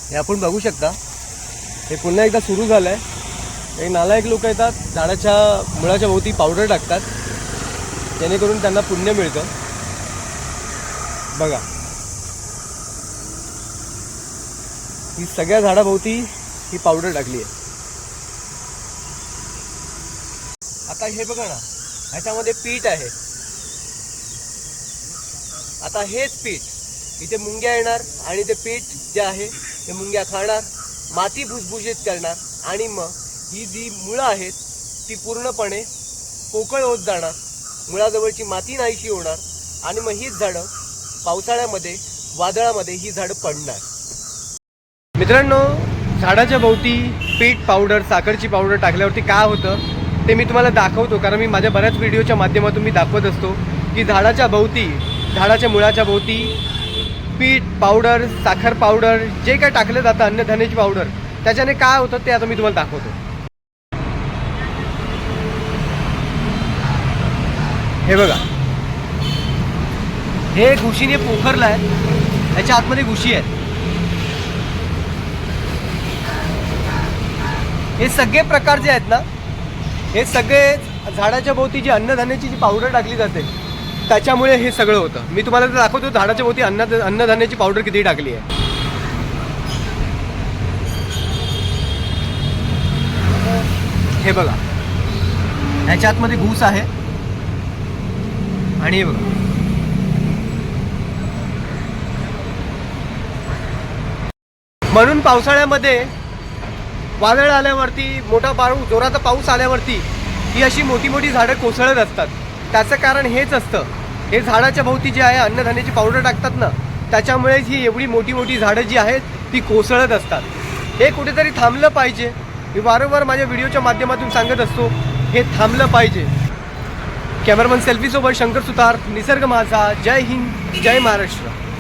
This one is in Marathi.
हे आपण बघू शकता, हे पुन्हा एकदा सुरू झालं आहे. काही नालायक लोक येतात, झाडाच्या मुळाच्या भोवती पावडर टाकतात, जेणेकरून त्यांना पुण्य मिळतं. बघा, ही सगळ्या झाडाभोवती ही पावडर टाकली आहे. आता हे बघा ना, ह्याच्यामध्ये पीठ आहे. आता हेच पीठ इथे मुंग्या येणार आणि ते पीठ जे आहे ते मुंग्या खाणार, माती भुसभुशीत करणार आणि मग ही जी मुळं आहेत ती पूर्णपणे पोकळ होत जाणार, मुळाजवळची माती नाहीशी होणार आणि मग हीच झाडं पावसाळ्यामध्ये, वादळामध्ये ही झाडं पडणार. मित्रांनो, झाडाच्या भोवती पीठ पावडर, साखरची पावडर टाकल्यावरती काय होतं ते मी तुम्हाला दाखवतो. कारण मी माझ्या बऱ्याच व्हिडिओच्या माध्यमातून मी दाखवत असतो की झाडाच्या भोवती, झाडाच्या मुळाच्या भोवती पीठ पावडर, साखर पावडर जे काय टाकलं जातं, अन्नधान्याची पावडर, त्याच्याने काय होतं ते आता मी तुम्हाला दाखवतो. हे बघा, हे घुशीने पोखरलं आहे, ह्याच्या आतमध्ये घुशी आहेत. हे सगळे प्रकार जे आहेत ना, हे सगळे झाडाच्या भोवती जी अन्नधान्याची जी पावडर टाकली जाते त्याच्यामुळे हे सगळं होतं. मी तुम्हाला दाखवतो झाडाच्या भोवती अन्नधान्याची पावडर किती टाकली आहे. हे बघा, ह्याच्या आतमध्ये घूस आहे आणि हे बघा, म्हणून पावसाळ्यामध्ये वादळ आल्यावरती, मोठा पाऊस, जोराचा पाऊस आल्यावरती ही अशी मोठी मोठी झाडं कोसळत असतात. त्याचं कारण हेच असतं, हे झाडाच्या भोवती जे आहे अन्नधान्याची पावडर टाकतात ना, त्याच्यामुळेच ही एवढी मोठी मोठी झाडं जी आहेत ती कोसळत असतात. हे कुठेतरी थांबलं पाहिजे. मी वारंवार माझ्या व्हिडिओच्या माध्यमातून सांगत असतो, हे थांबलं पाहिजे. कॅमेरामन सेल्फीसोबत शंकर सुतार, निसर्ग माझा. जय हिंद, जय महाराष्ट्र.